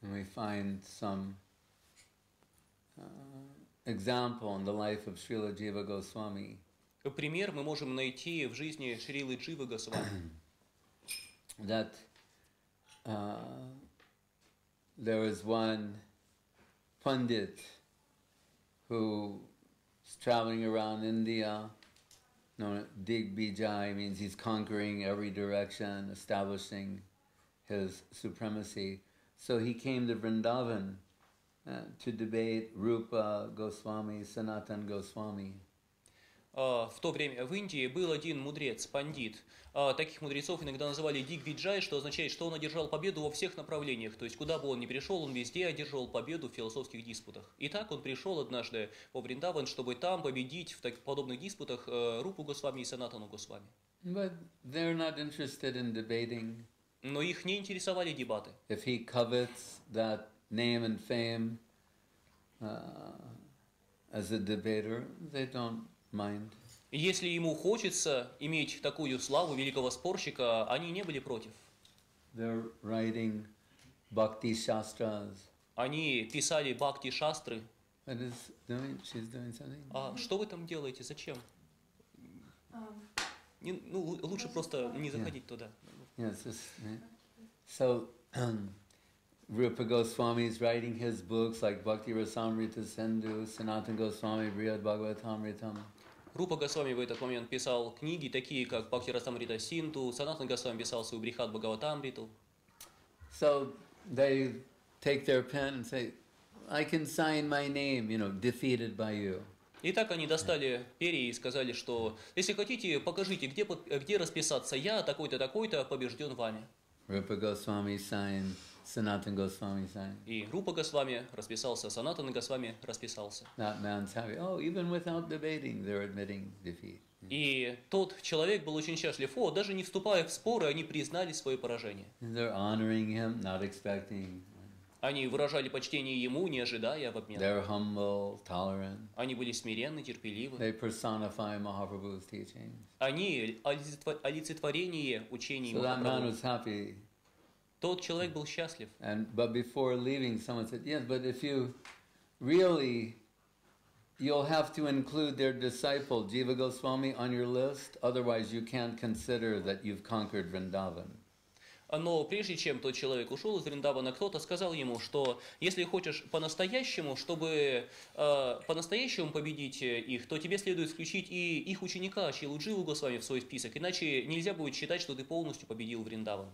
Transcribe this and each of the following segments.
And we find some example in the life of Srila Jiva Goswami. Пример мы можем найти в жизни Шрилы Дживы Госвами. That there was one Pandit who was traveling around India. Digbijay means he's conquering every direction, establishing his supremacy. So he came to Vrindavan to debate Rupa Goswami, Sanatan Goswami. В то время в Индии был один мудрец, пандит. Таких мудрецов иногда называли Дигвиджай, что означает, что он одержал победу во всех направлениях. То есть, куда бы он ни пришел, он везде одерживал победу в философских диспутах. И так он пришел однажды во Вриндаван, чтобы там победить в подобных диспутах Рупу Госвами и Санатану Госвами. But they're not interested in debating. Но их не интересовали дебаты. If he covets that name and fame as a debater, they don't mind. Если ему хочется иметь такую славу великого спорщика, они не были против. They're writing bhakti shastras. Они писали бхакти-шастры. She's doing something. А что вы там делаете? Зачем? Лучше просто не заходить туда. Yes, so Rupa Goswami is writing his books like Bhakti Rasamrita Sindhu, Sanatana Goswami, Brihad Bhagavatamritam. Рупа Госвами в этот момент писал книги, такие как Бхакти Расамрита Синту, Санатана Госвами писал свою Брихад Бхагаватамриту. So they take their pen and say, I can sign my name, defeated by you. И так они достали перья и сказали, что если хотите, покажите, где расписаться. Я такой-то, такой-то побежден вами. Rupa Goswami signed, Sanatana Goswami signed. И Рупа Госвами расписался, Санатана Госвами расписался. That man's happy. Oh, even without debating, they're admitting defeat. И тот человек был очень счастлив. Даже не вступая в споры, они признали свое поражение. And they're honoring him, not expecting. Они выражали почтение ему, не ожидая в обмен. They're humble, tolerant. Они были смиренны, терпеливы. They personify Mahaprabhu's teachings. Они олицетворение учений So that man Махапрабху. was happy. Тот человек был счастлив. But before leaving, someone said, yes, but if you really, you'll have to include their disciple, Jiva Goswami, on your list. Otherwise, you can't consider that you've conquered Vrindavan. Но прежде чем тот человек ушел из Вриндавана, кто-то сказал ему, что если хочешь по-настоящему, чтобы по-настоящему победить их, то тебе следует включить и их ученика Шрилу Дживу Госвами в свой список, иначе нельзя будет считать, что ты полностью победил Вриндаван.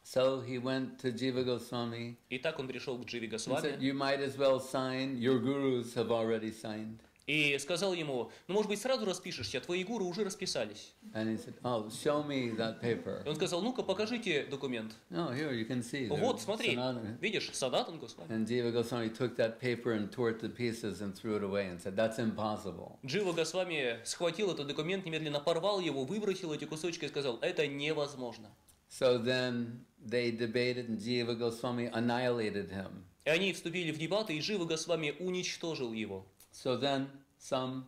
So he went to Jiva Goswami. И так он пришел к Дживе He Госвами. said, you might as well sign. Your gurus have already signed. И сказал ему, может быть, сразу распишешься, твои гуру уже расписались. And he said, oh, show me that paper. И он сказал, ну-ка, покажите документ. No, here you can see. Вот, смотри, видишь, Санатана Госвами. And Jiva Goswami took that paper and tore it to pieces and threw it away and said, that's impossible. Джива Госвами схватил этот документ, немедленно порвал его, выбросил эти кусочки и сказал, это невозможно. So then they debated and Jiva Goswami annihilated him. И они вступили в дебаты, и Джива Госвами уничтожил его. So then some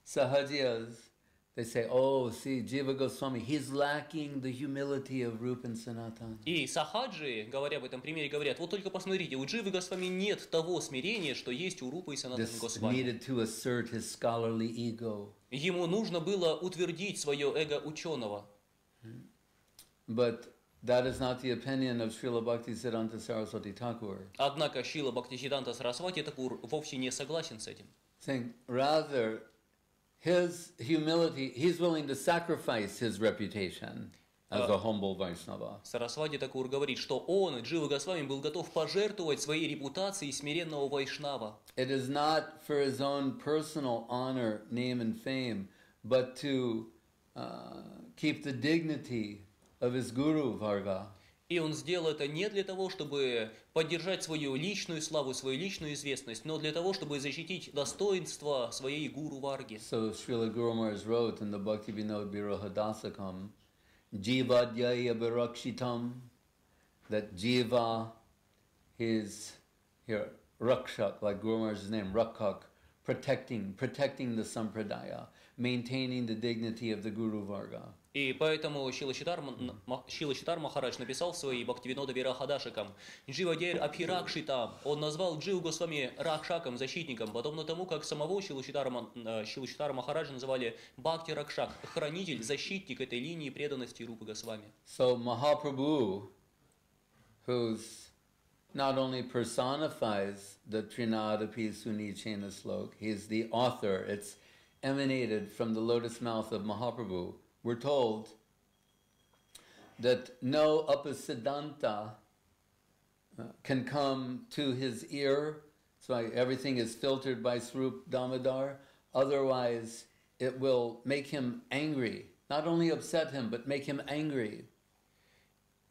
sahajiyas, they say, oh, see, Jiva Goswami, he's lacking the humility of Rupa and Sanatana. И сахаджи, говоря об этом примере, говорят, вот только посмотрите, у Дживы Госвами нет того смирения, что есть у Рупы и Санатана This Госвами. needed to assert his scholarly ego. Ему нужно было утвердить свое эго ученого. But that is not the opinion of Srila Bhaktisiddhanta Saraswati Thakur. Однако Шрила Бхактисиддханта Сарасвати Такур вовсе не согласен с этим. Saying, rather, his humility, he's willing to sacrifice his reputation as a humble Vaishnava. Сарасвати Такур говорит, что он, Джива Госвами, был готов пожертвовать своей репутацией смиренного вайшнава. It is not for his own personal honor, name and fame, but to keep the dignity of his guru Varga. И он сделал это не для того, чтобы поддержать свою личную славу, свою личную известность, но для того, чтобы защитить достоинство своей гуру Варги. So Srila Guru Maharaj wrote in the Bhakti Vinod Virohadasakam, Jivadhyaya Virakshitam, that Jiva is here, Rakshak, like Guru Maharaj's name, Rakhak, protecting the Sampradaya, maintaining the dignity of the Guru Varga. И поэтому Шрила Махарадж написал в своей Бхактивинода Вирахадашикам «Дживадер Абхиракшита». Он назвал Дживу Госвами Ракшаком, защитником, подобно тому, как самого Шрила Махараджа называли Бхакти Ракшак, хранитель, защитник этой линии преданности Рупы Госвами. So Mahaprabhu, who's not only personifies the Trinadapi Sunichena slok, he's the author. It's emanated from the lotus mouth of Mahaprabhu. We're told that no upasiddhanta can come to his ear. So everything is filtered by Swarup Damodar. Otherwise, it will make him angry. Not only upset him, but make him angry.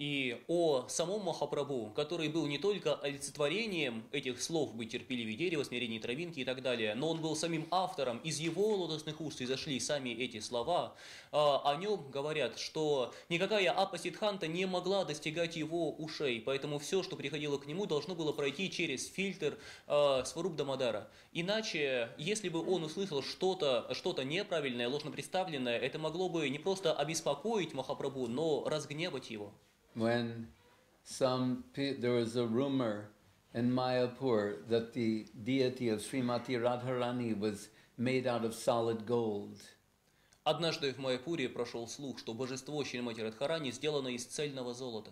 И о самом Махапрабху, который был не только олицетворением этих слов «быть терпеливее дерева, смирение травинки» и так далее, но он был самим автором, из его лотосных уст изошли сами эти слова, о нем говорят, что никакая апа-сиддханта не могла достигать его ушей, поэтому все, что приходило к нему, должно было пройти через фильтр Сваруб Дамодара. Иначе, если бы он услышал что-то неправильное, ложно представленное, это могло бы не просто обеспокоить Махапрабху, но разгневать его. When there was a rumor in Mayapur that the deity of Srimati Radharani was made out of solid gold. Однажды в Майяпуре прошел слух, что божество Шримати Радхарани сделано из цельного золота.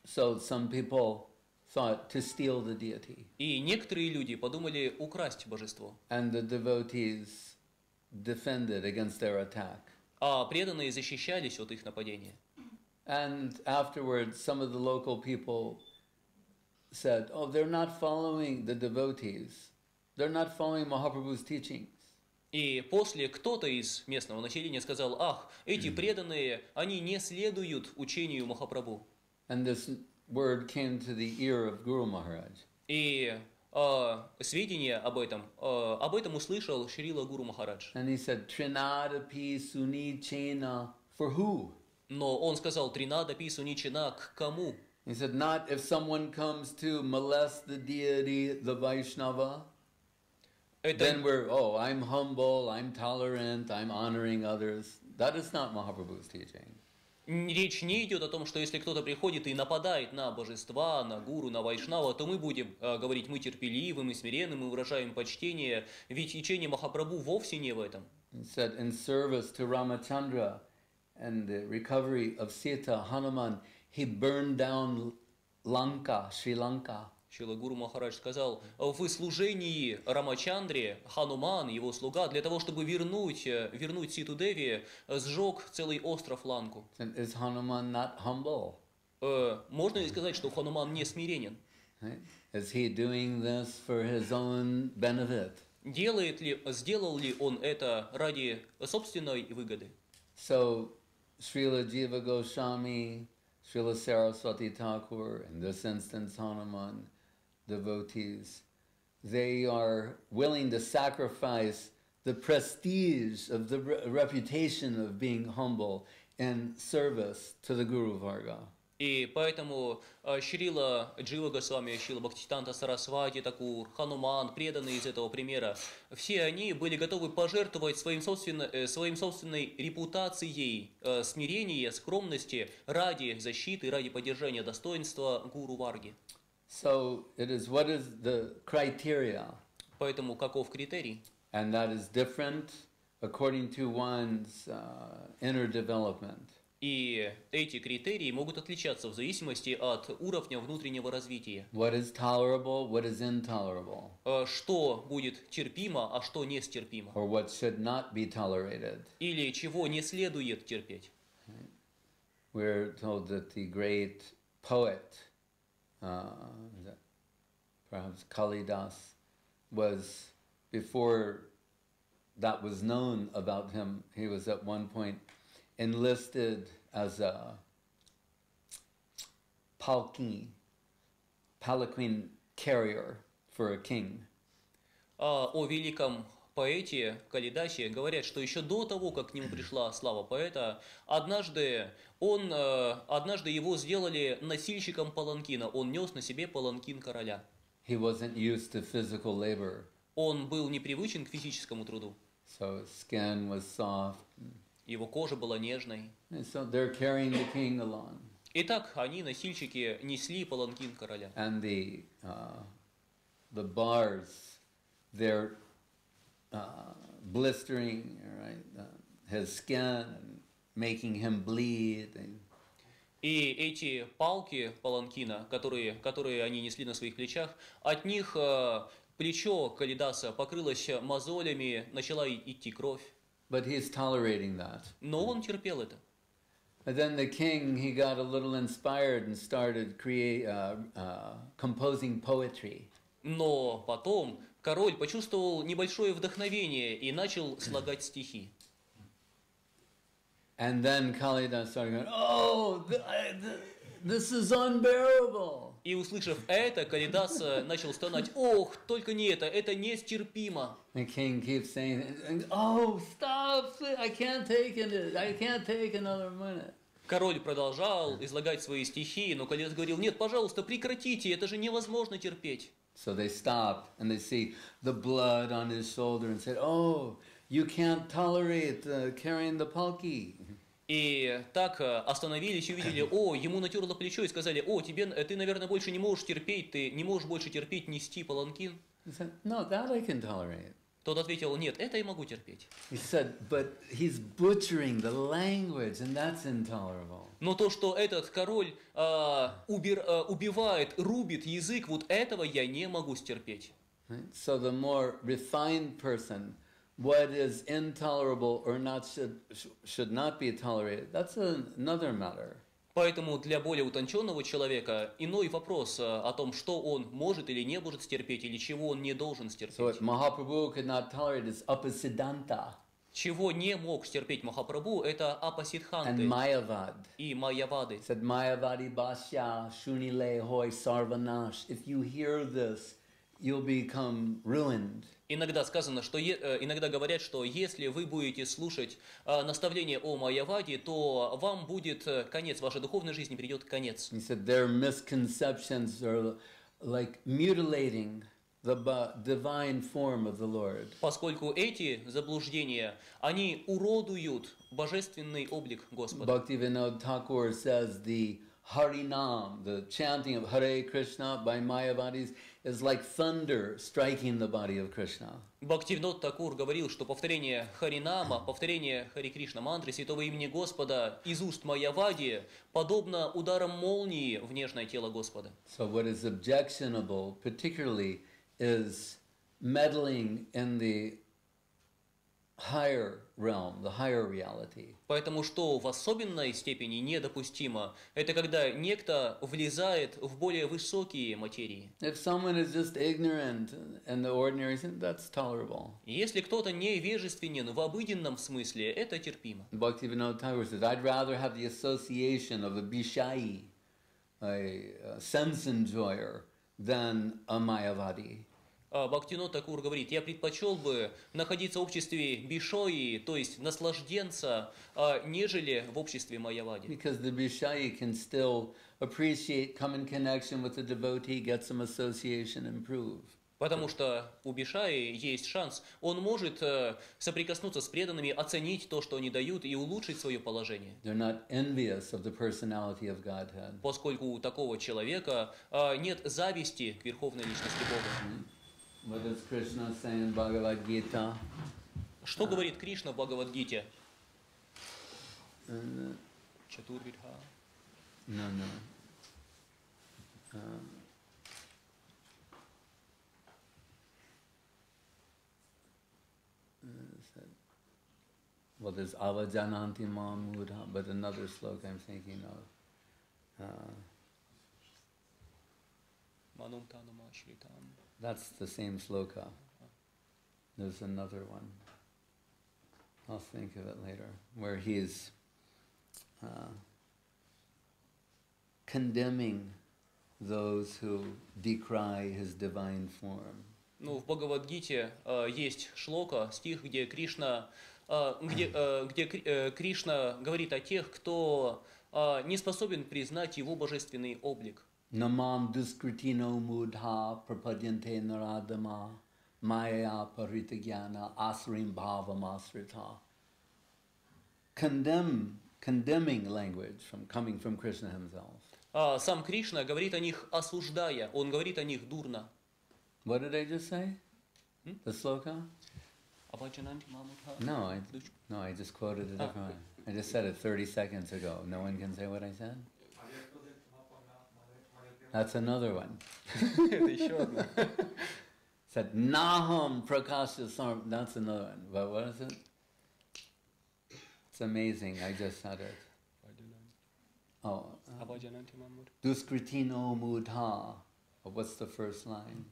So some people thought to steal the deity. И некоторые люди подумали украсть божество. And the devotees defended against their attack. А преданные защищались от их нападения. And afterwards, some of the local people said, oh, they're not following the devotees. They're not following Mahaprabhu's teachings. И после кто-то из местного населения сказал, ах, эти преданные, они не следуют учению Махапрабху. And this word came to the ear of Guru Maharaj. И сведения об этом услышал Шрила Гуру Махарадж. And he said, Trinadapi Suni Chena, for who? Но он сказал, Тринада Пису Ничина, к кому? He said, not if someone comes to molest the deity, the Vaishnava, then I'm humble, I'm tolerant, I'm honoring others. That is not Mahaprabhu's teaching. Речь не идет о том, что если кто-то приходит и нападает на божества, на гуру, на вайшнава, то мы будем говорить, мы терпеливы, мы смиренны, мы выражаем почтение, ведь учение Махапрабху вовсе не в этом. He said, in service to Ramachandra and the recovery of Sita, Hanuman, he burned down Lanka, Sri Lanka. Шрила Гуру Махарадж сказал, в служении Рамачандре, Хануман, его слуга, для того, чтобы вернуть Ситу Деви, сжег целый остров Ланку. Is Hanuman not humble? Можно ли сказать, что Хануман не смиренен? Is he doing this for his own benefit? Сделал ли он это ради собственной выгоды? So, Srila Jiva Goswami, Srila Saraswati Thakur, in this instance Hanuman, devotees, they are willing to sacrifice the prestige of the reputation of being humble in service to the Guru Varga. И поэтому Шрила Джива Госвами, Шрила Бхактисиданта Сарасвати Такур, Хануман, преданные из этого примера, все они были готовы пожертвовать своим собственной репутацией смирения, скромности ради защиты, ради поддержания достоинства гуру Варги. So it is what is the criteria? Поэтому каков критерий? And that is different according to one's inner development. И эти критерии могут отличаться в зависимости от уровня внутреннего развития. What is tolerable, what is intolerable? Что будет терпимо, а что нестерпимо? Or what should not be tolerated? Или чего не следует терпеть? We're told that the great poet, perhaps Kalidas, was, before that was known about him, he was at one point enlisted as a palanquin carrier for a king. О великом поэте Калидасе говорят, что еще до того, как к нему пришла слава поэта, однажды его сделали носильщиком паланкина. Он нес на себе паланкин короля. He wasn't used to physical labor. Он был непривычен к физическому труду. So his skin was soft. его кожа была нежной. And so they're carrying the king along. Итак, они, носильщики, несли паланкин короля. And the bars, they're blistering, right, his skin and making him bleed. И эти палки паланкина, которые они несли на своих плечах, от них плечо Калидаса покрылось мозолями, начала идти кровь. But he's tolerating that. Но он терпел это. And then the king, he got a little inspired and started composing poetry. Но потом король почувствовал небольшое вдохновение и начал слагать стихи. And then Kalidas started going, oh, this is unbearable. И услышав это, Калидас начал стонать: «Ох, только не это нестерпимо». The king keeps saying, oh, stop, I can't take it, I can't take another minute. Король продолжал излагать свои стихи, но Калидас говорил: «Нет, пожалуйста, прекратите, это же невозможно терпеть». So they stopped and they see the blood on his shoulder and said, oh, you can't tolerate carrying the palki. И так остановились и увидели: о, ему натерло плечо, и сказали: о, ты, наверное, больше не можешь терпеть, ты не можешь больше терпеть нести паланкин. He said, no, that I can tolerate. Тот ответил: нет, это я могу терпеть. He said, but he's butchering the language, and that's intolerable. Но то, что этот король убивает, рубит язык, вот этого я не могу стерпеть. Right? So the more refined person, what is intolerable or not should not be tolerated, that's another matter. Поэтому для более утонченного человека иной вопрос о том, что он может или не может стерпеть, или чего он не должен стерпеть. So what Mahaprabhu could not tolerate is apasiddhanta. Чего не мог стерпеть Махапрабху, это апасидханты And Mayavad. и майявады. He said, Mayavadi Bhashya, Shunile Hoy Sarvanash. If you hear this, you'll become ruined. Иногда сказано, иногда говорят, что если вы будете слушать наставление о майяваде, то вам будет конец, вашей духовной жизни придет конец. He said, their misconceptions are like mutilating the divine form of the Lord. Поскольку эти заблуждения, они уродуют божественный облик Господа. Bhaktivinoda Thakur says the Harinam, the chanting of Hare Krishna by Mayavadis, is like thunder striking the body of Krishna. Бхактивинод Такур говорил, что повторение Харинама, повторение Хари Кришна мантры Святого имени Господа из уст майявади подобно ударам молнии в нежное тело Господа. So what is objectionable, particularly, is meddling in the higher realm, the higher reality. Поэтому что в особенной степени недопустимо, это когда некто влезает в более высокие материи. If someone is just ignorant in the ordinary sense, that's tolerable. Если кто-то невежественен в обыденном смысле, это терпимо. Bhaktivinoda Thakur says, I'd rather have the association of a Bishai, a sense enjoyer, than a Mayavadi. Бхактивинод Такур говорит: я предпочел бы находиться в обществе бишои, то есть наслажденца, нежели в обществе майявади. Because the Bishai can still appreciate, come in connection with the devotee, get some association, improve. Потому что у бишаи есть шанс, он может соприкоснуться с преданными, оценить то, что они дают, и улучшить свое положение. They're not envious of the personality of Godhead. Поскольку у такого человека нет зависти к верховной личности Бога. What does Krishna say in Bhagavad Gita? Что говорит Кришна в Бхагавад-гите? Чатурвидха. No. Well, there's Avajananti Mamudha, but another sloka I'm thinking of. That's the same sloka. There's another one. I'll think of it later, where he's condemning those who decry his divine form. Ну, в Бхагавад-гите есть шлока, стих, где Кришна говорит о тех, кто не способен признать его божественный облик. Namam duskritino mudha prapadyante naradama maya paritagyana asrim bhavam asrita. condemning language coming from Krishna himself. Сам Кришна говорит о них осуждая, он говорит о них дурно. What did I just say? The sloka? No, I just quoted a different one. I just said it 30 seconds ago. No one can say what I said? That's another one. Said Naham Prakasha Sarv. That's another one. But what is it? It's amazing. I just said it. Oh. Duskritino Mudha. What's the first line?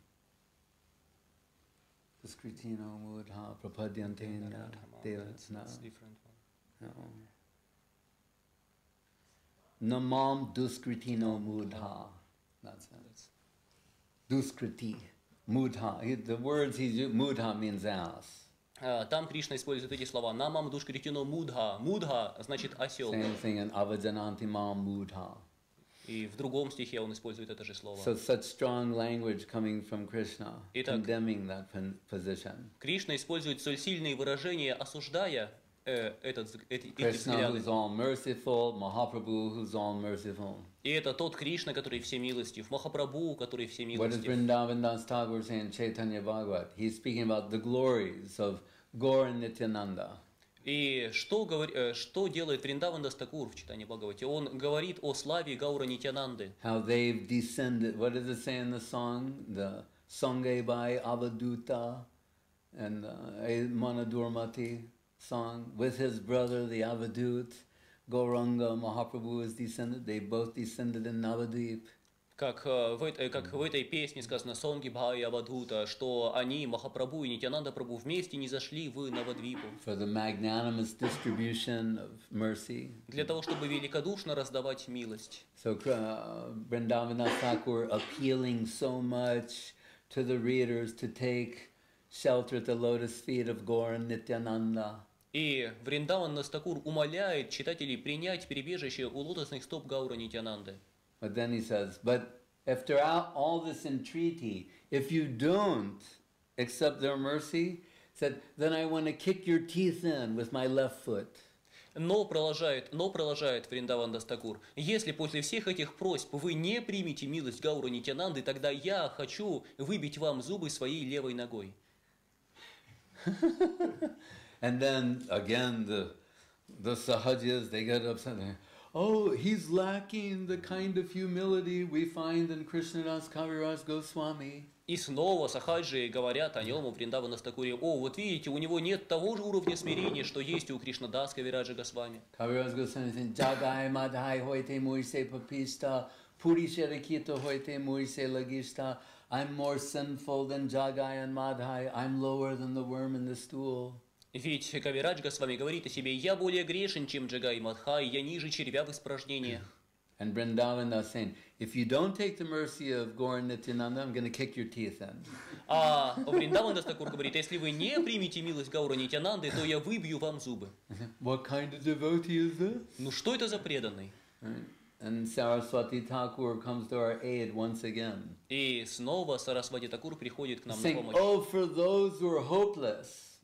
Duskritino Mudha. Prapadyantena. That's different one. No. Namam Duskritino Mudha. That's it. Duskriti. Mudha. The words he's using, Mudha means ass. Там Кришна использует эти слова. Намам душкритино мудха. Мудха значит осел. Same thing in Avajananti Mam Mudha. И в другом стихе он использует это же слово. So such strong language coming from Krishna, condemning that position. Кришна использует столь сильные выражения, осуждая эти Krishna взгляды. who's all merciful, Mahaprabhu who's all merciful. И это тот Кришна, который всемилостив, Махапрабху, который What does всемилостив. Vrindavan Das Thakur say in Chaitanya Bhagavat? He's speaking about the glories of Gaur and Nityananda. И что делает Вриндаван Дас Такур в Чайтанья Бхагавате? Он говорит о славе Гаура Нитянанды. How they've descended, what does it say in the song? The Sangai Avaduta and Manadurmati song. With his brother, the Avadut, Gauranga Mahaprabhu is descended. They both descended in Navadvip. Как в этой песне сказано «Сонги Бхай Авадхута», что они, Махапрабху и Нитянанда Прабху, вместе не зашли в Навадвипу. For the magnanimous distribution of mercy. Для того, чтобы великодушно раздавать милость. So Vrindavan Das Thakur appealing so much to the readers to take shelter at the lotus feet of Gaur and Nityananda. И Вриндаван Дас Такур умоляет читателей принять прибежище у лотосных стоп Гаура Нитянанды. But then he says, but after all this entreaty, if you don't accept their mercy, said, then I want to kick your teeth in with my left foot. Но продолжает Вриндаван Дас Такур, если после всех этих просьб вы не примете милость Гаура Нитянанды, тогда я хочу выбить вам зубы своей левой ногой. And then again the Sahajas, they get upset. Oh, he's lacking the kind of humility we find in Krishnadas Kaviraj Goswami. И снова сахаджи говорят о нем, у Вриндавана Дас Такуре: о, вот видите, у него нет того же уровня смирения, что есть у Кришнадас Кавираджа Госвами. Kaviraj Goswami says, Jagai madhai hoite muise papista, puri sharikita hoite muise lagista. I'm more sinful than Jagai and Madhai. I'm lower than the worm in the stool. Ведь Кавирадж Госвами говорит о себе: я более грешен, чем Джагай и Мадхай, я ниже червя в испражнениях. And Vrindavan is saying, if you don't take the mercy of Gaur and Nityananda, I'm going to kick your teeth in. А Вриндаван Дас Такур говорит: если вы не примете милость Гаура Нитянанды, то я выбью вам зубы. What kind of devotee is this? Ну что это за преданный? And Saraswati Thakur comes to our aid once again. И снова Сарасвати Такур приходит к нам на Saying, помощь. oh, for those who are hopeless,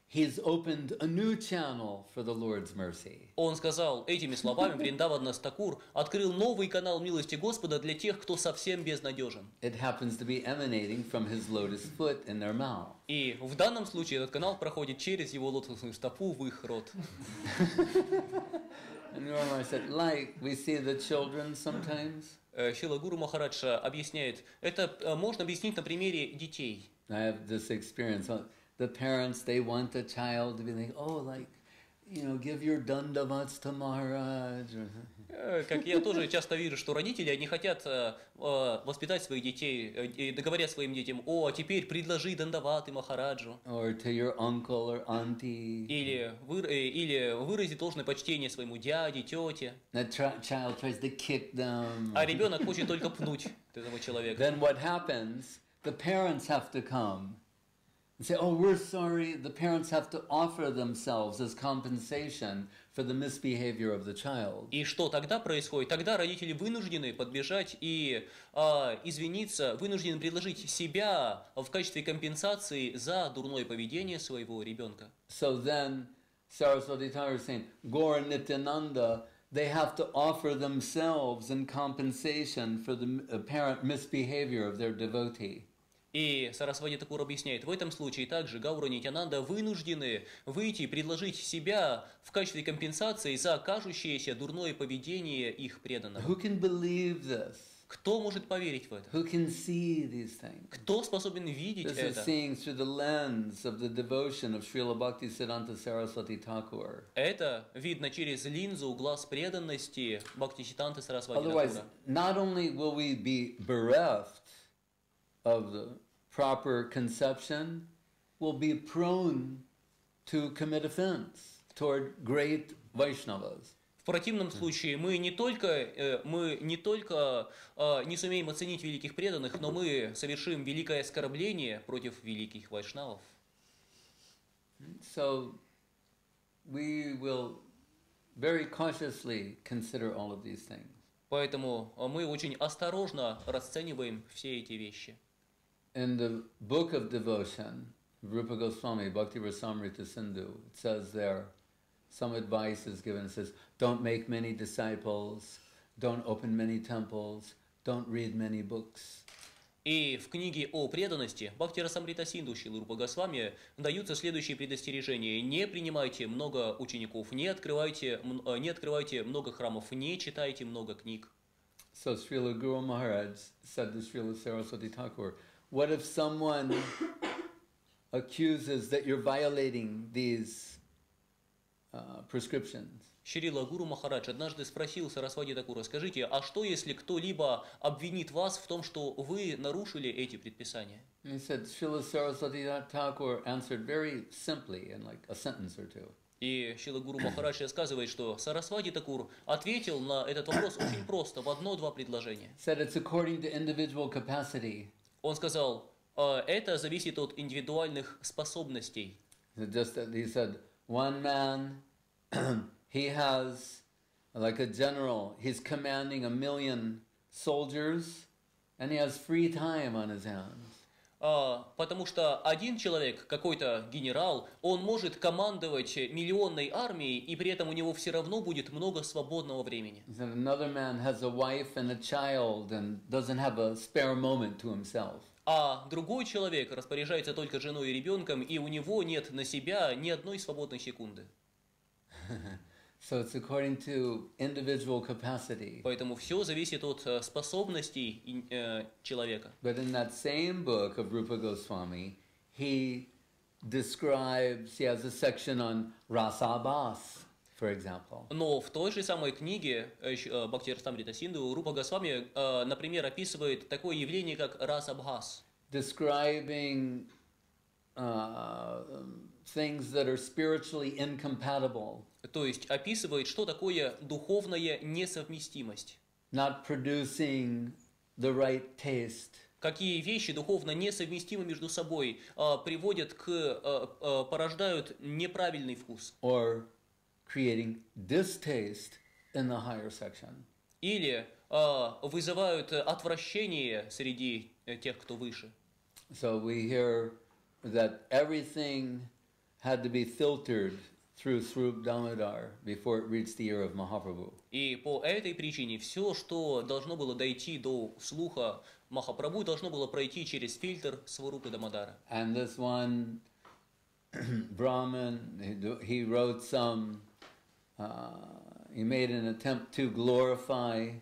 he's opened a new channel for the Lord's mercy. Он сказал этими словами, Вриндаван Дас Такур открыл новый канал милости Господа для тех, кто совсем безнадежен. It happens to be emanating from his lotus foot in their mouth. И в данном случае этот канал проходит через его лотосную стопу в их рот. And I said, like we see the children sometimes. Шрила Гуру Махарадж объясняет, это можно объяснить на примере детей. I have this experience. The parents, they want the child to be like, oh, like, you know, give your dandavats to Maharaj. Как я тоже часто вижу, что родители, они хотят воспитать своих детей, и говорят своим детям: о, а теперь предложи дандаваты Махараджу. Or to your uncle or auntie. Или выразить должное почтение своему дяде, тете. That child tries to kick them. А ребенок хочет только пнуть этого человека. Then what happens? The parents have to come and say, oh, we're sorry. The parents have to offer themselves as compensation for the misbehavior of the child. И что тогда происходит? Тогда родители вынуждены подбежать и извиниться, вынуждены предложить себя в качестве компенсации за дурное поведение своего ребенка. So then Saraswati Thakur is saying, Gaur and Nityananda, they have to offer themselves in compensation for the apparent misbehavior of their devotee. И Сарасвати Такур объясняет, в этом случае также Гаура и Нитянанда вынуждены выйти и предложить себя в качестве компенсации за кажущееся дурное поведение их преданных. Who can believe this? Кто может поверить в это? Who can see these things? Кто способен видеть This is это? seeing through the lens of the devotion of Srila Bhaktisiddhanta Saraswati Thakur. Это видно через линзу глаз преданности Бхактисиддханты Сарасвати Otherwise, Такура. not only will we be bereft of the proper conception, we'll be prone to commit offense toward great Vaishnavas. В противном случае мы не только не сумеем оценить великих преданных, но мы совершим великое оскорбление против великих вайшнавов. So we will very cautiously consider all of these things. Поэтому мы очень осторожно расцениваем все эти вещи. In the book of devotion, Rupa Goswami, Bhakti Rasamrita Sindhu, it says there, some advice is given. It says, don't make many disciples, don't open many temples, don't read many books. И в книге о преданности Бхакти Расамрита Синдху Шрилы Рупы Госвами даются следующие предостережения. Не принимайте много учеников, не открывайте много храмов, не читайте много книг. So Srila Guru Maharaj said to Srila Saraswati Thakur, what if someone accuses that you're violating these prescriptions? Шрила Гуру Махарадж однажды спросил Сарасвати Такура, скажите, а что если кто-либо обвинит вас в том, что вы нарушили эти предписания? He said, Srila Saraswati Thakur answered very simply in like a sentence or two. И Шрила Гуру Махарадж рассказывает, что Сарасвати Такур ответил на этот вопрос очень просто, в одно-два предложения. Said it's according to individual capacity. Он сказал, это зависит от индивидуальных способностей. He said, one man, he has, like a general, he's commanding 1,000,000 soldiers, and he has free time on his hands. Потому что один человек, какой-то генерал, он может командовать миллионной армией, и при этом у него все равно будет много свободного времени. He said, another man has a wife and a child and doesn't have a spare moment to himself. А другой человек распоряжается только женой и ребенком, и у него нет на себя ни одной свободной секунды. So it's according to individual capacity. Поэтому все зависит от способностей человека. But in that same book of Rupa Goswami, he describes, he has a section on rasabhas, for example. Но в той же самой книге Бхакти Расамрита Синдху Рупа Госвами, например, описывает такое явление, как расабхас. Describing things that are spiritually incompatible. То есть описывает, что такое духовная несовместимость. Not producing the right taste. Какие вещи духовно несовместимы между собой, порождают неправильный вкус. Or creating distaste in the higher section. Или вызывают отвращение среди тех, кто выше. So we hear that everything had to be filtered through Swarup Damodar before it reached the ear of Mahaprabhu. И по этой причине все, что должно было дойти до слуха Махапрабху, должно было пройти через фильтр Сварупы Дамодара. And this one Brahmin, he wrote he made an attempt to glorify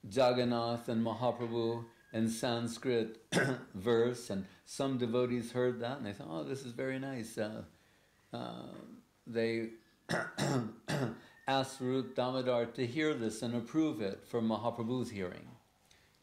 Jagannath and Mahaprabhu in Sanskrit verse, and some devotees heard that and they thought, oh, this is very nice. They asked Rup Damodar to hear this and approve it for Mahaprabhu's hearing.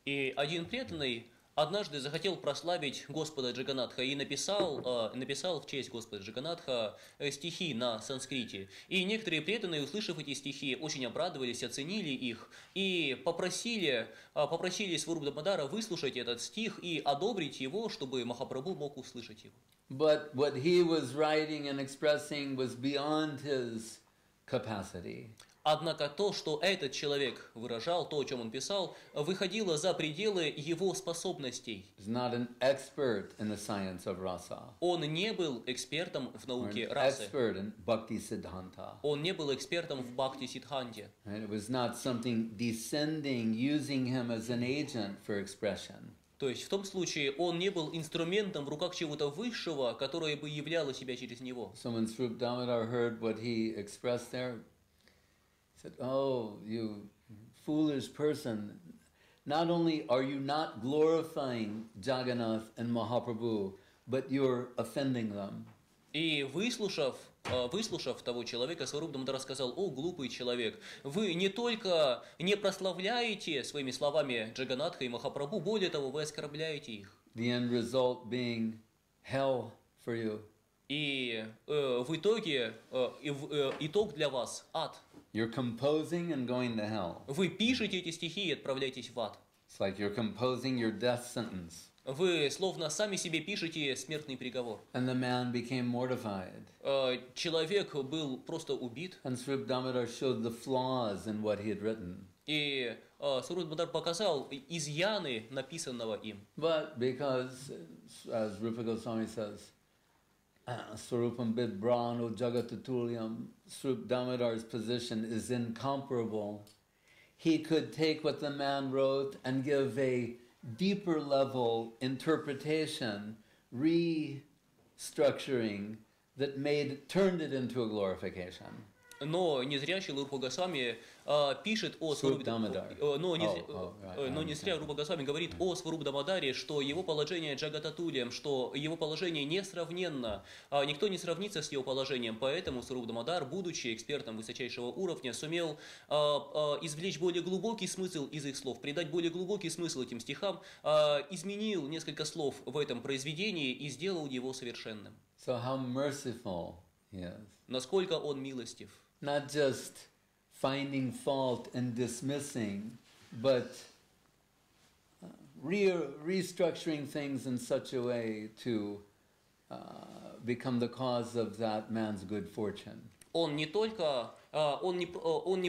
И один преданный однажды захотел прославить Господа Джаганатха и написал в честь Господа Джаганатха стихи на санскрите. И некоторые преданные, услышав эти стихи, очень обрадовались, оценили их и попросили Сварупу Дамодара выслушать этот стих и одобрить его, чтобы Махапрабху мог услышать его. But what he was writing and expressing was beyond his capacity. Однако то, что этот человек выражал, то, о чем он писал, выходило за пределы его способностей. He's not an expert in the science of rasa. Он не был экспертом в Or науке an расы. expert in bhakti siddhanta. Он не был экспертом в бхакти-сиддханте. And it was not something descending, using him as an agent for expression. То есть в том случае он не был инструментом в руках чего-то высшего, которое бы являло себя через него. So when Swarup Damodar heard what he expressed there, he said, "Oh, you foolish person, not only are you not glorifying Jagannath and Mahaprabhu, but you're offending them." И выслушав того человека, Сваруб Дамодар сказал: «О, глупый человек, вы не только не прославляете своими словами Джаганатха и Махапрабху, более того, вы оскорбляете их». The end result being hell for you. И в итоге итог для вас ад. You're composing and going to hell. Вы пишете эти стихи и отправляетесь в ад. It's like you're composing your death sentence. Вы словно сами себе пишете смертный приговор. And the man became mortified. Человек был просто убит. And Swarup Damodar showed the flaws in what he had written. И Сваруб Дамодар показал изъяны написанного им. But because, as Bs.Goswami says, Swarupam Bid Brahno Jagatatulyam, Swarup Damodar's position is incomparable. He could take what the man wrote and give a deeper level interpretation, restructuring that turned it into a glorification. Но не зря Шрила Рупа Госвами пишет о Сварупе Дамодаре, но не зря Рупа Госвами говорит о Сварупе Дамодаре, что его положение Джагататулием, что его положение несравненно, никто не сравнится с его положением, поэтому Сваруп Дамодар, будучи экспертом высочайшего уровня, сумел извлечь более глубокий смысл из их слов, придать более глубокий смысл этим стихам, изменил несколько слов в этом произведении и сделал его совершенным. So how merciful he is. Насколько он милостив. Not just finding fault and dismissing, but restructuring things in such a way to become the cause of that man's good fortune. Он не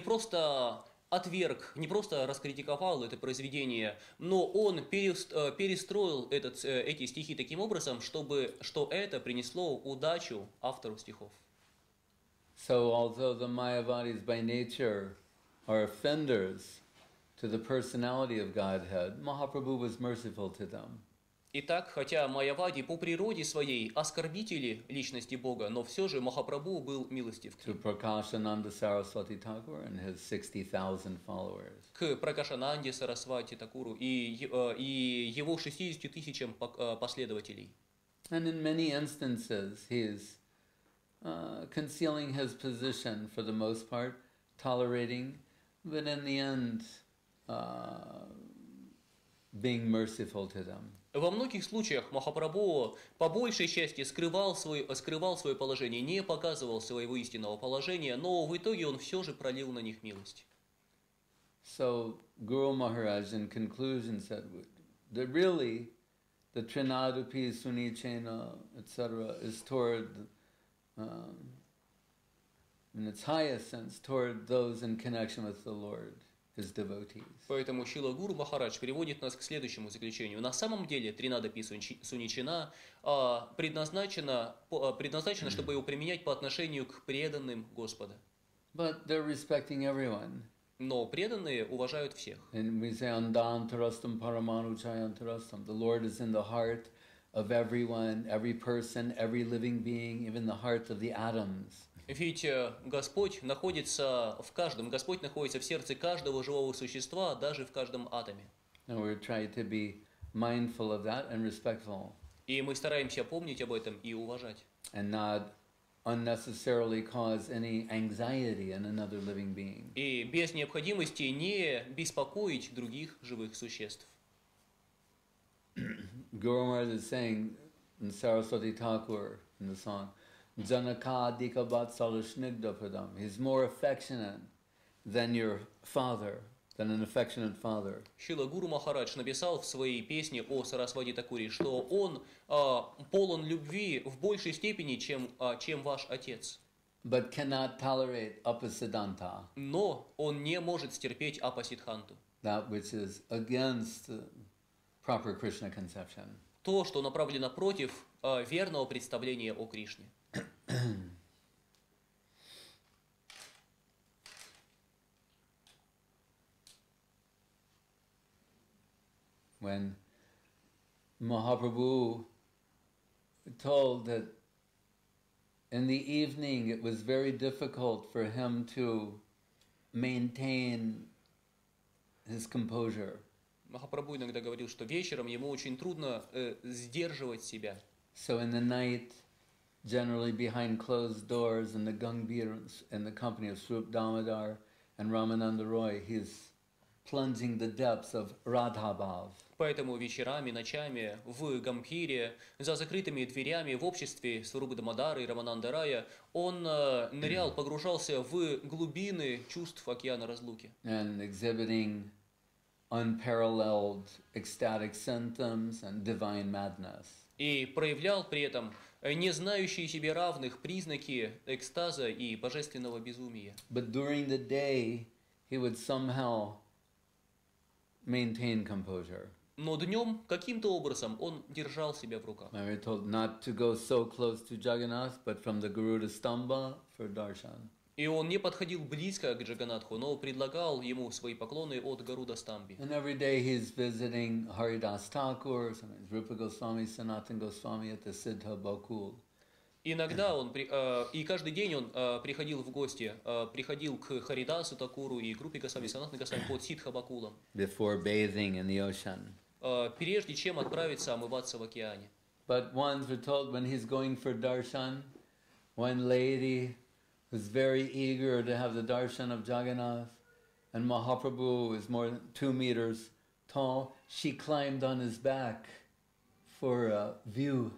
просто отверг, не просто раскритиковал это произведение, но он перестроил эти стихи таким образом, что это принесло удачу автору стихов. So although the Mayavadis by nature are offenders to the personality of Godhead, Mahaprabhu was merciful to them. Итак, хотя майявади по природе своей оскорбители личности Бога, но все же Махапрабху был милостив к To ним. Prakashananda Saraswati Thakur and his 60,000 followers. К Пракашананде Сарасвати Такуру и его 60 тысячам последователей. And in many instances, he is concealing his position for the most part, tolerating, but in the end, being merciful to them. Во многих случаях Махапрабху по большей части скрывал свое положение, не показывал своего истинного положения, но в итоге он все же пролил на них милость. So Guru Maharaj in conclusion said that really the Trinadupi, Sunichena, etc. is toward, in its highest sense, toward those in connection with the Lord, his devotees. Поэтому Шрила Гуру Махарадж приводит нас к следующему заключению. На самом деле Тринадапи Суничина предназначена, чтобы его применять по отношению к преданным Господа. But they're respecting everyone. Но преданные уважают всех. And we say, Andantarastam Paramanu Chayantarastam. The Lord is in the heart of everyone, every person, every living being, even the heart of the atoms. Ведь Господь находится в каждом, Господь находится в сердце каждого живого существа, даже в каждом атоме. And we're trying to be mindful of that and respectful. И мы стараемся помнить об этом и уважать. And not unnecessarily cause any anxiety in another living being. И без необходимости не беспокоить других живых существ. Guru Maharaj is saying in Saraswati Thakur in the song, Janaka dikabat salashnigda padam. He's more affectionate than your father, than an affectionate father. Шрила Гуру Махарадж написал в своей песне о Сарасвати Такуре, что он полон любви в большей степени, чем ваш отец. but cannot tolerate apasiddhanta, но он не может стерпеть апасидханту. that which is against the proper Krishna conception. То, что направлено против верного представления о Кришне. When Mahaprabhu told that in the evening it was very difficult for him to maintain his composure. Махапрабху иногда говорил, что вечером ему очень трудно сдерживать себя. So in the night, generally behind closed doors in the Gangbhir, in the company of Swarup Damodar and Ramananda Roy, he's plunging the depths of Radhabhav. Поэтому вечерами, ночами в Гамбхире, за закрытыми дверями в обществе Сварупы Дамодары и Рамананда Рая, он нырял, погружался в глубины чувств океана разлуки. And exhibiting unparalleled ecstatic symptoms and divine madness. И проявлял при этом не знающие себе равных признаки экстаза и божественного безумия. But during the day, he would somehow maintain composure. Но днем каким-то образом он держал себя в руках. We were told not to go so close to Jagannath, but from the Garuda Stamba for darshan. И он не подходил близко к Джаганатху, но предлагал ему свои поклоны от Гаруда Стамби. And every day he's visiting Haridas Thakur, sometimes Rupa Goswami, Sanatana Goswami at the Siddha Bakul. Иногда он, и каждый день он приходил в гости, приходил к Харидасу Такуру и группе Госвами, Санатана Госвами под Сидха Бакулом. Before bathing in the ocean. Прежде чем отправиться омываться в океане. But once we're told when he's going for darshan, one lady was very eager to have the darshan of Jagannath, and Mahaprabhu is more than 2 meters tall. She climbed on his back for a view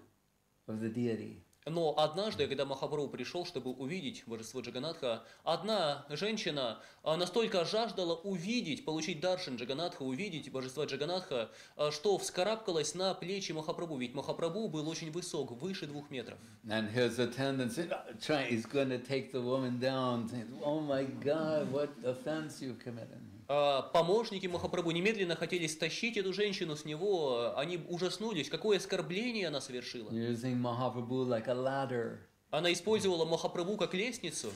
of the deity. Но однажды, когда Махапрабху пришел, чтобы увидеть божество Джаганатха, одна женщина настолько жаждала увидеть, получить даршан Джаганатха, увидеть божество Джаганатха, что вскарабкалась на плечи Махапрабху, ведь Махапрабху был очень высок, выше 2 метров. And his attendant said, he's going to take the woman down. Oh my God, what offense you've committed. Помощники Махапрабху немедленно хотели стащить эту женщину с него, они ужаснулись, какое оскорбление она совершила. Using Mahaprabhu like a ladder. Она использовала Махапрабху как лестницу.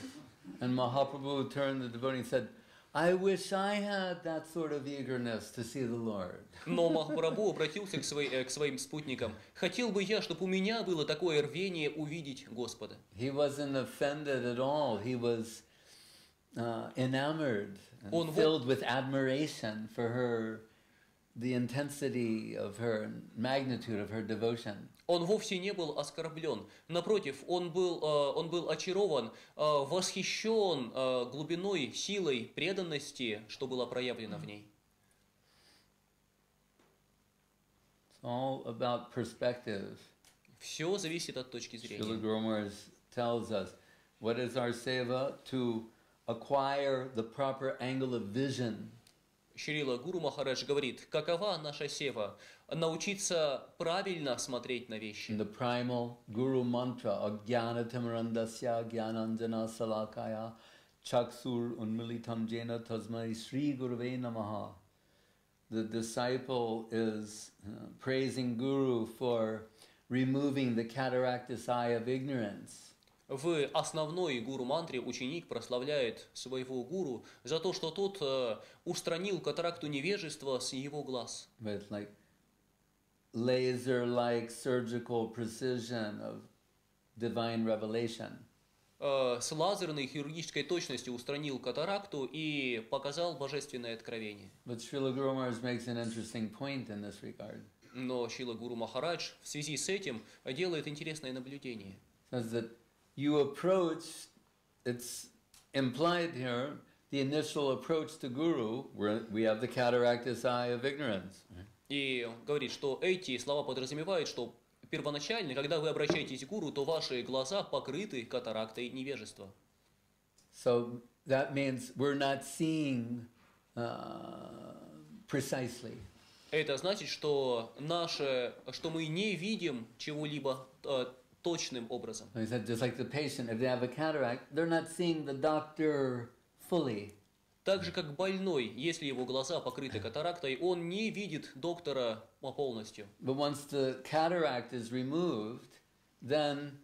And Mahaprabhu turned to the devotee and said, I wish I had that sort of eagerness to see the Lord. Но Махапрабху обратился к своим спутникам. Хотел бы я, чтобы у меня было такое рвение увидеть Господа. He wasn't offended at all. He was enamored and filled with admiration for her, the intensity of her, magnitude of her devotion. Он вовсе не был оскорблен. Напротив, он был очарован, восхищен глубиной, силой преданности, что было проявлено в ней. It's all about perspective. Все зависит от точки зрения. Srila Guru Maharaj tells us, what is our seva? To acquire the proper angle of vision. Шрила Гуру Махарадж говорит, какова наша сева? Научиться правильно смотреть на вещи. The primal Guru mantra, Ajnana Timarandasya Jnananjana Salakaya Chaksur Unmilitam Jena Tasmai Sri Gurave Namaha. The disciple is praising Guru for removing the cataractus eye of ignorance. В основной гуру-мантре ученик прославляет своего гуру за то, что тот устранил катаракту невежества с его глаз. With like laser-like surgical precision of divine revelation. С лазерной хирургической точностью устранил катаракту и показал божественное откровение. But Srila Guru Maharaj makes an interesting point in this regard. Но Шрила Гуру Махарадж в связи с этим делает интересное наблюдение. Says that you approach, it's implied here, the initial approach to Guru, where we have the cataractus eye of ignorance. И говорит, что эти слова подразумевают, что первоначально, когда вы обращаетесь к гуру, то ваши глаза покрыты катарактой невежества. So that means we're not seeing precisely. Это значит, что мы не видим чего-либо точным образом. He said, just like the patient, if they have a cataract, they're not seeing the doctor fully. Так же, как больной, если его глаза покрыты катарактой, он не видит доктора полностью. But once the cataract is removed, then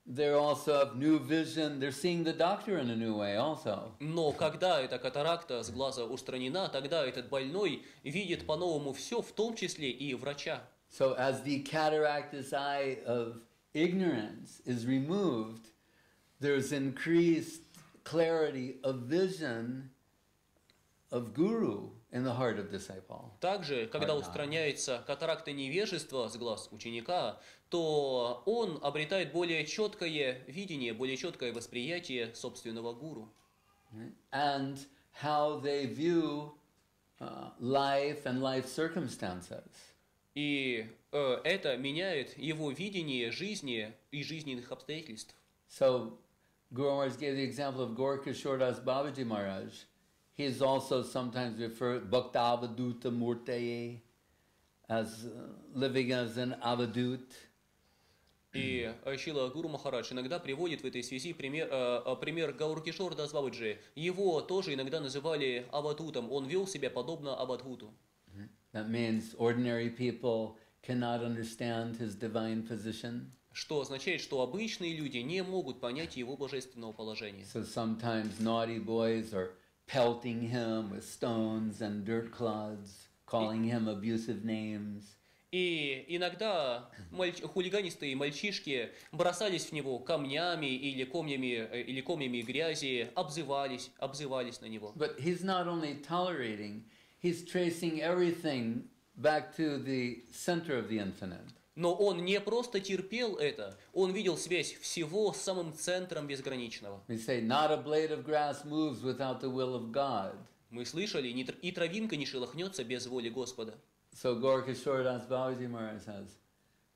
they also have new vision. They're seeing the doctor in a new way also. Но когда эта катаракта с глаза устранена, тогда этот больной видит по-новому все, в том числе и врача. So as the cataractus eye of ignorance is removed, there's increased clarity of vision of guru in the heart of disciple. Также, когда устраняется катаракта невежества с глаз ученика, то он обретает более четкое видение, более четкое восприятие собственного гуру. And how they view life and life circumstances. И это меняет его видение жизни и жизненных обстоятельств. So, Guru Maharaj gave the example of Gaurkishordas Babaji Maharaj. He is also sometimes referred Bhaktavadutta Murtaye as living as an avadut. И Шрила Гуру Махарадж иногда приводит в этой связи пример Гауркишор Дас Бабаджи. Его тоже иногда называли авадхутом. Он вел себя подобно авадхуту. That means ordinary people cannot understand his divine position. Что означает, что обычные люди не могут понять его божественного положения. So sometimes naughty boys are pelting him with stones and dirt clods, calling him abusive names. И иногда хулиганистые мальчишки бросались в него камнями или комьями грязи, обзывались на него. But he's not only tolerating, he's tracing everything back to the center of the infinite. Но он не просто терпел это, он видел связь всего с самым центром безграничного. We say, not a blade of grass moves without the will of God. Мы слышали, и травинка не шелохнется без воли Господа. So Gaurkishordas Babaji Maharaj says,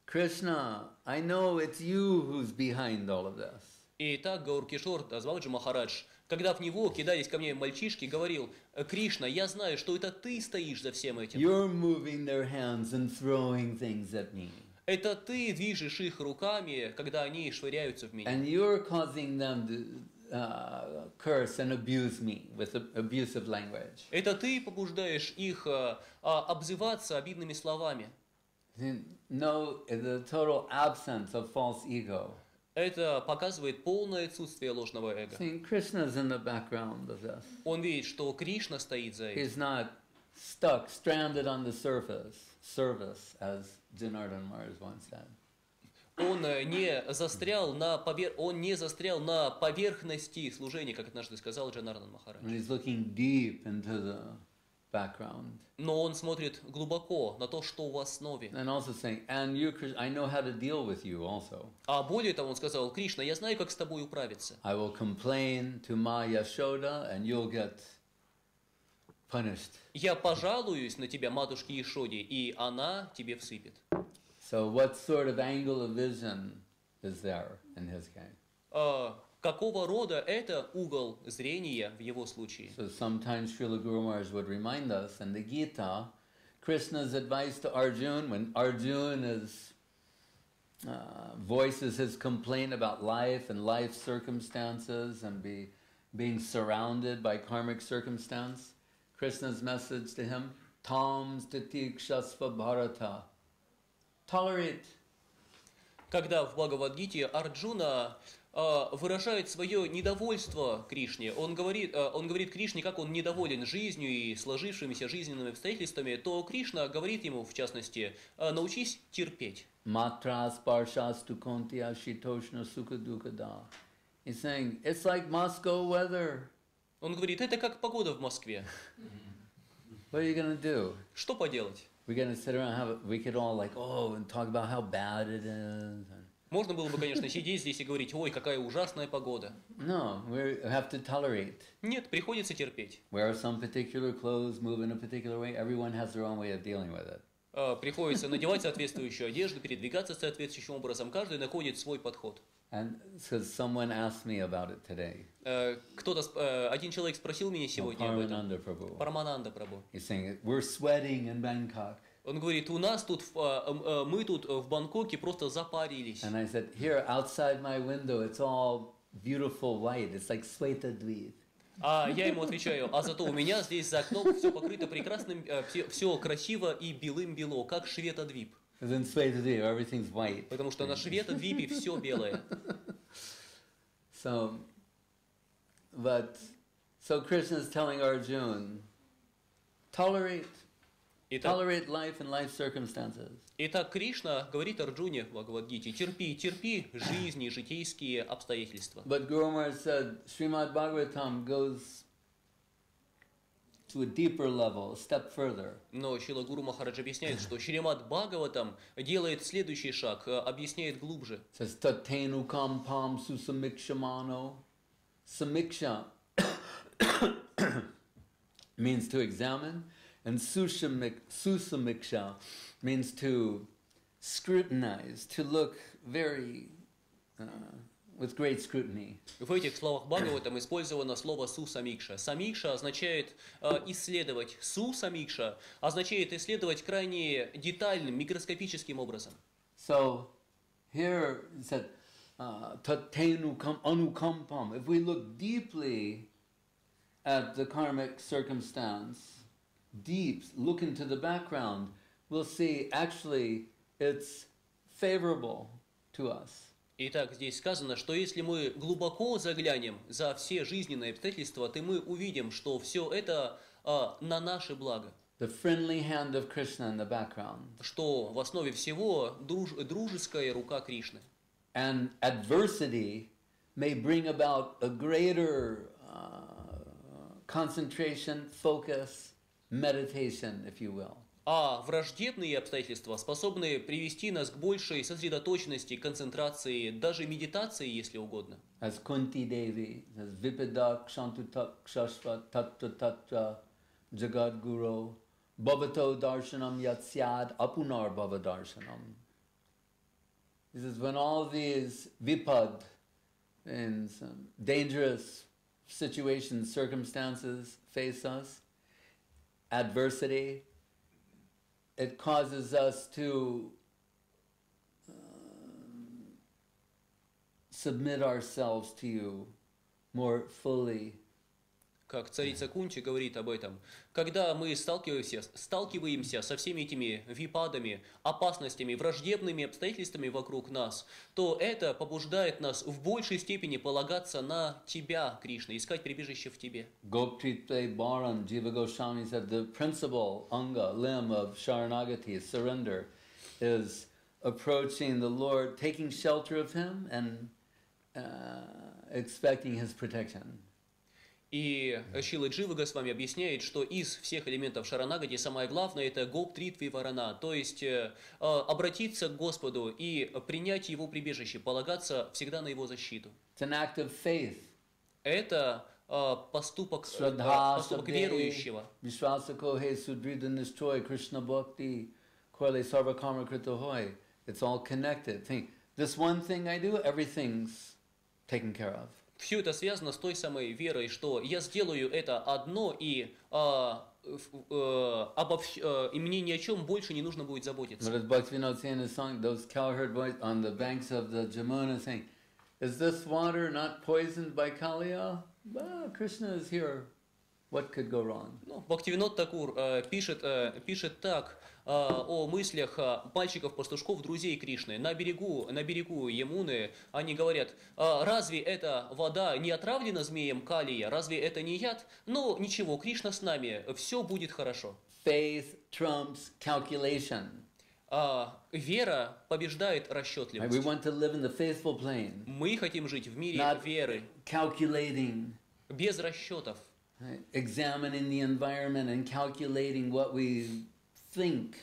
Krishna, I know it's you who's behind all of this. И так Гауркишор Дас Бабаджи Махарадж, когда в него кидались камнями мальчишки, говорил: Кришна, я знаю, что это ты стоишь за всем этим. You're moving their hands and throwing things at me. Это ты движешь их руками, когда они швыряются в меня. And you're causing them to curse and abuse me with abusive language. Это ты побуждаешь их обзываться обидными словами. No, the total absence of false ego. Это показывает полное отсутствие ложного эго. Krishna's in the background of this. Он видит, что Кришна стоит за этим. He's not stuck, stranded on the service, as Janardhan Maharaj once said. Он не застрял на поверхности служения, как однажды сказал Джанардан Махарадж. He's looking deep into the background. Но он смотрит глубоко на то, что в основе. And also saying, and you, I know how to deal with you also. А более того, он сказал: Кришна, я знаю, как с тобой управиться. I will complain to Ma Yashoda, and you'll get punished. Я пожалуюсь на тебя, матушке Ешоде, и она тебе всыпет. So what sort of angle of vision is there in his case? Какого рода это угол зрения в его случае? So sometimes Srila Guru Maharaj would remind us in the Gita, Krishna's advice to Arjuna when Arjuna voices his complaint about life and life circumstances and being surrounded by karmic circumstance. Krishna's message to him, Tam Stitikshasva Bharata. Tolerate. Когда в Бхагавад-гите Арджуна выражает свое недовольство Кришне, он говорит Кришне, как он недоволен жизнью и сложившимися жизненными обстоятельствами, то Кришна говорит ему, в частности, научись терпеть. Matras parshas tukontya shitoshna sukha dukada. He's saying, it's like Moscow weather. Он говорит, это как погода в Москве. What are you going to do? Что поделать? We're going to sit around, we could all and talk about how bad it is. Можно было бы, конечно, сидеть здесь и говорить: ой, какая ужасная погода. No, we have to tolerate. Нет, приходится терпеть. Wear some particular clothes, move in a particular way. Everyone has their own way of dealing with it. Приходится надевать соответствующую одежду, передвигаться соответствующим образом. Каждый находит свой подход. And so someone asked me about it today. Один человек спросил меня сегодня об этом. Paramananda Prabhu. Парамананда Прабху. He's saying, we're sweating in Bangkok. Он говорит, у нас тут, мы тут в Бангкоке просто запарились. And I said, here outside my window, it's all beautiful white. It's like Svetadvip. А я ему отвечаю, а зато у меня здесь за окном все покрыто прекрасным, все красиво и белым-бело, как Шветадвип. Because in Svetadvip, everything's white. Потому что на Шветадвипе все белое. So Krishna is telling Arjuna, tolerate life and life circumstances. Итак, Кришна говорит Арджуне в Бхагавад-гите, терпи жизни, житейские обстоятельства. But Guru Maharaj said, Srimad Bhagavatam goes to a deeper level, a step further. Но Шрила Гуру Махарадж объясняет, что Шримад Бхагаватам делает следующий шаг, объясняет глубже. Says, Tatenu kampam susamikshamano. Samiksha means to examine, and susamiksha means to scrutinize, to look very with great scrutiny. В этих словах Бхагаватам использовано слово сусамикша. Самикша означает исследовать. Сусамикша означает исследовать крайне детальным, микроскопическим образом. So here it said, Tatenu anukampam. If we look deeply at the karmic circumstance, look into the background, we'll see actually it's favorable to us. Итак, здесь сказано, что если мы глубоко заглянем за все жизненные обстоятельства, то мы увидим, что все это на наше благо. The friendly hand of Krishna in the background. Что в основе всего дружеская рука Кришны. And adversity may bring about a greater concentration, focus, meditation, if you will. А враждебные обстоятельства способны привести нас к большей сосредоточенности, концентрации, даже медитации, если угодно. As Kunti Devi says, Vipadak Shantutak Shashva Tatra Tatra Jagad Guru Bhavato Darshanam Yatsyad Apunar Bhavadarshanam. He says, when all these vipad and some dangerous situations, circumstances face us, adversity, it causes us to submit ourselves to you more fully. Как царица Кунти говорит об этом, когда мы сталкиваемся со всеми этими випадами, опасностями, враждебными обстоятельствами вокруг нас, то это побуждает нас в большей степени полагаться на Тебя, Кришна, искать прибежище в Тебе. Goptritte Bharan, Jiva Goswami said the principal anga, limb of Sharanagati, surrender, is approaching the Lord, taking shelter of Him and expecting His protection. И Шрила Б.С.Госвами объясняет, что из всех элементов Шаранагати самое главное это Гоп-Тритви Варана, то есть обратиться к Господу и принять Его прибежище, полагаться всегда на Его защиту. It's an act of faith. Это поступок верующего. It's all connected. Think, this one thing I do, everything's taken care of. Все это связано с той самой верой, что я сделаю это одно, и мне ни о чем больше не нужно будет заботиться. But as Bhaktivinoda saying in his song, those cowherd boys on the banks of the Jamuna saying, is this water not poisoned by Kaliya? Well, Krishna is here. What could go wrong? Бхактивинод Такур пишет так о мыслях мальчиков-пастушков, друзей Кришны. На берегу Ямуны они говорят, разве эта вода не отравлена змеем Калия? Разве это не яд? Но ничего, Кришна с нами, все будет хорошо. Faith trumps calculation. Вера побеждает расчетливость. We want to live in the faithful plane. Мы хотим жить в мире веры, calculating, без расчетов. Examining the environment and calculating what we think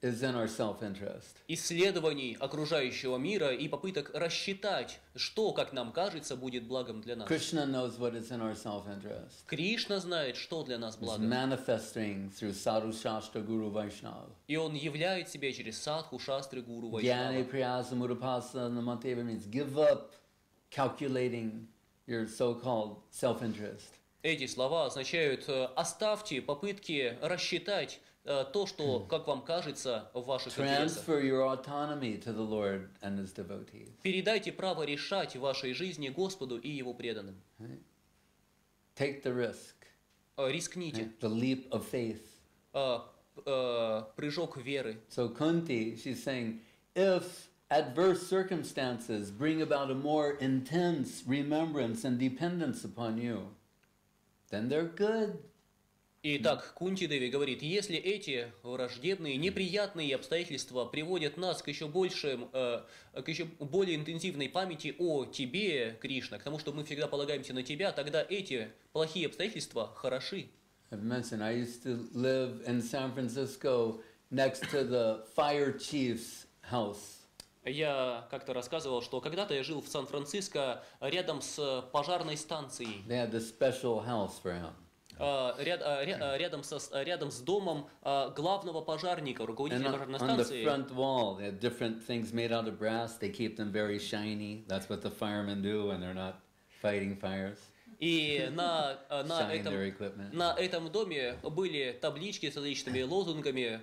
is in our self-interest. Исследований окружающего мира и попыток рассчитать, что, как нам кажется, будет благом для нас. Krishna knows what is in our self-interest. Кришна знает, что для нас благо. Manifesting through sadhu shastra guru vaishnava. И он являет себя через садху, шастры, гуру, Jnani вайшнава. priyasa mudapasa namateva means give up calculating your so-called self-interest. Эти слова означают «оставьте попытки рассчитать то, что, как вам кажется, в ваших интересах. Transfer your autonomy to the Lord and His devotees. Передайте право решать в вашей жизни Господу и Его преданным. Right? Take the risk. Рискните. The leap of faith. Прыжок веры. So Kunti, she's saying, if adverse circumstances bring about a more intense remembrance and dependence upon you, then they're good. Итак, Кунти Деви говорит, если эти враждебные, неприятные обстоятельства приводят нас к еще более интенсивной памяти о тебе, Кришна, к тому, что мы всегда полагаемся на тебя, тогда эти плохие обстоятельства хороши. I've mentioned I used to live in San Francisco next to the fire chief's house. Я как-то рассказывал, что когда-то я жил в Сан-Франциско рядом с пожарной станцией. They had this special house for him. Рядом с домом главного пожарника, руководителя пожарной On the станции. front wall, they had different things made out of brass. They keep them very shiny. That's what the firemen do when they're not fighting fires. И на Shine their equipment. этом доме были таблички с различными лозунгами,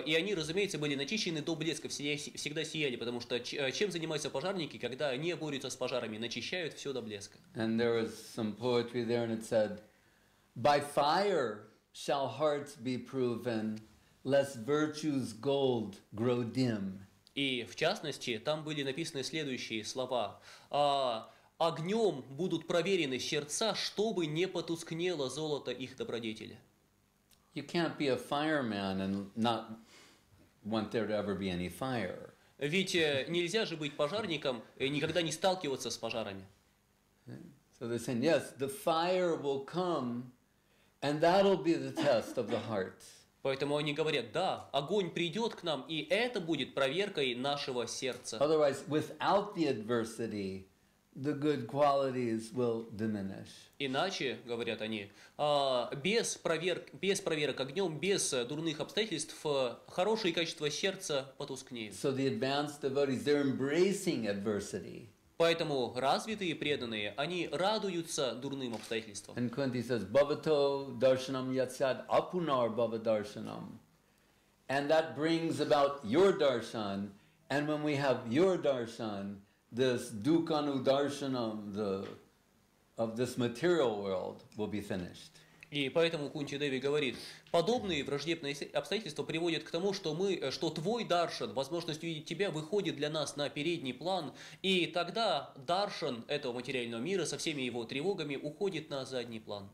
и они, разумеется, были начищены до блеска, всегда сияли, потому что чем занимаются пожарники, когда они борются с пожарами, начищают все до блеска. And there was some poetry there, and it said, "By fire shall hearts be proven, lest virtue's gold grow dim." И в частности, там были написаны следующие слова. Огнем будут проверены сердца, чтобы не потускнело золото их добродетели. You can't be a fireman and not want there to ever be any fire. Ведь нельзя же быть пожарником и никогда не сталкиваться с пожарами. So they're saying, yes, the fire will come, and that'll be the test of the heart. Поэтому они говорят, да, огонь придет к нам, и это будет проверкой нашего сердца. Otherwise, without the adversity, the good qualities will diminish. Иначе, говорят они, без проверок огнем, без дурных обстоятельств, хорошие качества сердца потускнеют. So the advanced devotees, they're embracing adversity. Поэтому развитые преданные, они радуются дурным обстоятельствам. And Kunti says, Bhavato darshanam yatsad apunar bhavadarshanam. And that brings about your darshan. And when we have your darshan, this dukkanu darshanam of this material world will be finished. И поэтому Кунти Деви говорит, подобные враждебные обстоятельства приводят к тому, что твой даршан, возможность увидеть тебя, выходит для нас на передний план, и тогда даршан этого материального мира со всеми его тревогами уходит на задний план.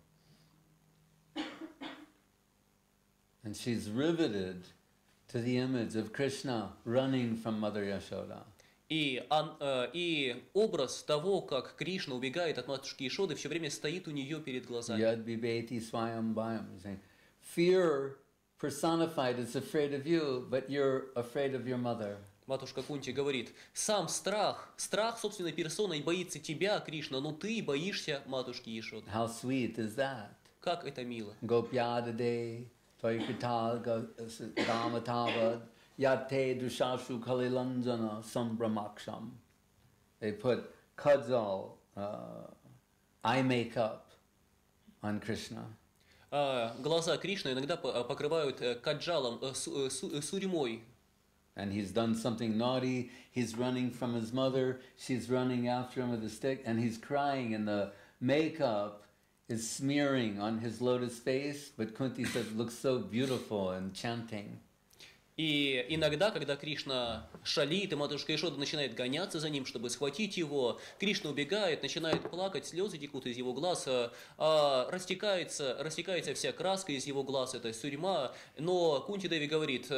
And she's riveted to the image of Krishna running from Mother Yashoda. И образ того, как Кришна убегает от матушки Ишоды, все время стоит у нее перед глазами. Yad vibheti swayam bhayam. Fear personified is afraid of you, but you're afraid of your mother. Матушка Кунти говорит, сам страх собственной персоной боится тебя, Кришна, но ты боишься матушки Ишоды. How sweet is that? Как это мило. Gopyadade, toykrita gamatavad, yate dushashu kalilanjana sambramaksham. They put kajal, eye makeup on Krishna. Глаза Кришны иногда покрывают каджалом, сурьмой. And he's done something naughty, he's running from his mother, she's running after him with a stick, and he's crying, and the makeup is smearing on his lotus face, but Kunti says it looks so beautiful and chanting. И иногда, когда Кришна шалит, и матушка Ишода начинает гоняться за ним, чтобы схватить его, Кришна убегает, начинает плакать, слезы текут из его глаз, растекается вся краска из его глаз, это сурьма. Но Кунти Деви говорит,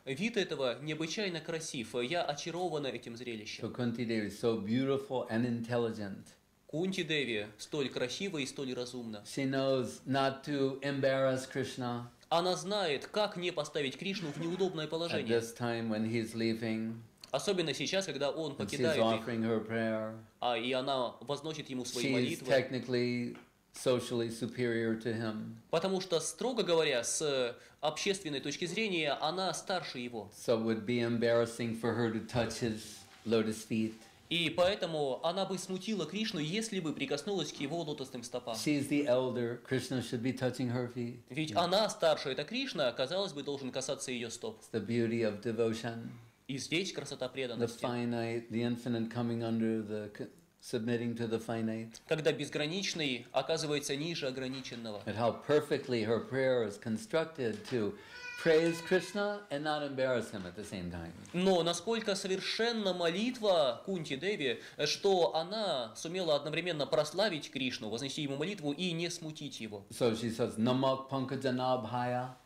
вид этого необычайно красив, я очарована этим зрелищем. So Kunti Devi is so beautiful and intelligent. Кунти Деви столь красива и столь разумна. She knows not to embarrass Krishna. Она знает, как не поставить Кришну в неудобное At положение. this time when he's leaving, Особенно сейчас, когда он and she's покидает их, offering her prayer. и она возносит ему свои She's молитвы. technically, socially superior to him. Потому что, строго говоря, с общественной точки зрения, она старше его. So it would be embarrassing for her to touch his lotus feet. И поэтому она бы смутила Кришну, если бы прикоснулась к его лотосным стопам. She's the elder. Krishna should be touching her feet. Ведь она старше, это Кришна, казалось бы, должен касаться ее стоп. It's the beauty of devotion. И здесь красота The преданности. finite, the infinite coming under the submitting to the finite. Когда безграничный оказывается ниже ограниченного. And how perfectly her prayer is constructed to praise Krishna and not embarrass him at the same time. Но насколько совершенна молитва Кунти Деви, что она сумела одновременно прославить Кришну, вознести ему молитву и не смутить его. So she says, Namak Pankajanabhaya,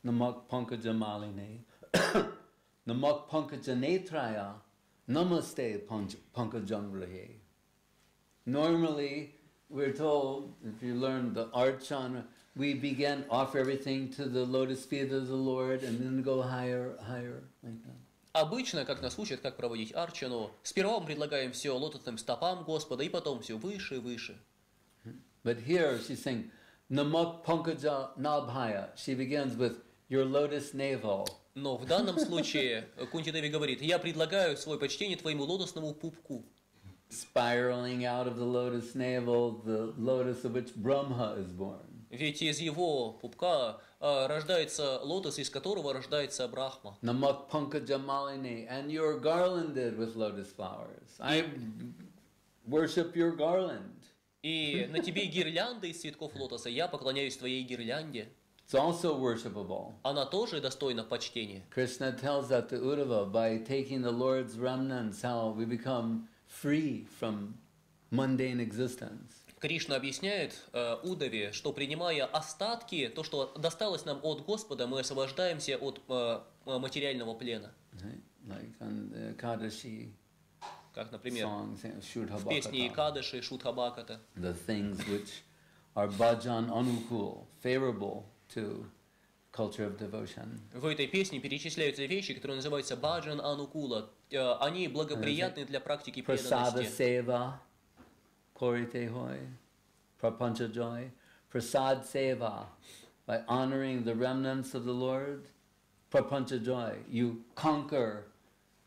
Namak Pankajamalini, Namak Pankajanetraya, Namaste Pankajamrahe. Normally, we're told, if you learn the archana, we begin, offer everything to the lotus feet of the Lord, and then go higher, higher, like that. Обычно, как нас учат, как проводить арчану, сперва мы предлагаем все лотосным стопам Господа, и потом все выше и выше. But here she's saying, Namak Pankaja Nabhaya. She begins with your lotus navel. Но в данном случае Кунти Деви говорит, я предлагаю свое почтение твоему лотосному пупку. Spiraling out of the lotus navel, the lotus of which Brahma is born. Ведь из его пупка рождается лотос, из которого рождается Брахма. Namak Pankaja Malini, and you're garlanded with lotus flowers. I worship your garland. И на тебе гирлянда из цветков лотоса, я поклоняюсь твоей гирлянде. It's also worshipable. Она тоже достойна почтения. Krishna tells that to Uddhava by taking the Lord's remnants, how we become free from mundane existence. Кришна объясняет Удаве, что принимая остатки, то, что досталось нам от Господа, мы освобождаемся от материального плена. Like on the Kadashi Как, например, song, в песне Икадыши, Шудхабаката. The things which are bhajan anukul, favorable to culture of devotion. В этой песне перечисляются вещи, которые называются баджан анукула. Они благоприятны для практики Prasada преданности. seva, korite hoy, prapancha joy. Prasad seva, by honoring the remnants of the Lord, prapancha joy, you conquer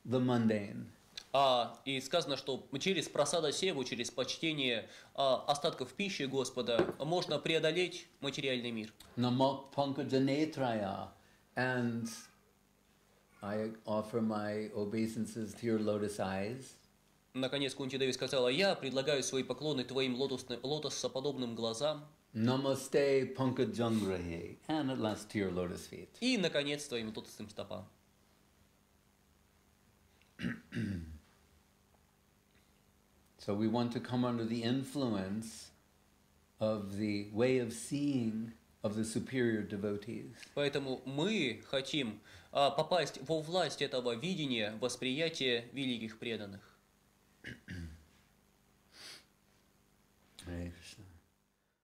the mundane. И сказано, что через прасада севу, через почтение остатков пищи Господа можно преодолеть материальный мир. Namak pankajanetraya, and I offer my obeisances to your lotus eyes. Наконец Кунти Деви сказала, я предлагаю свои поклоны твоим лотосоподобным глазам. Namaste pankajangrahe, and at last to your lotus feet. И, наконец, твоим лотосным стопам. So we want to come under the influence of the way of seeing of the superior devotees. Поэтому мы хотим попасть во власть этого видения, восприятия великих преданных.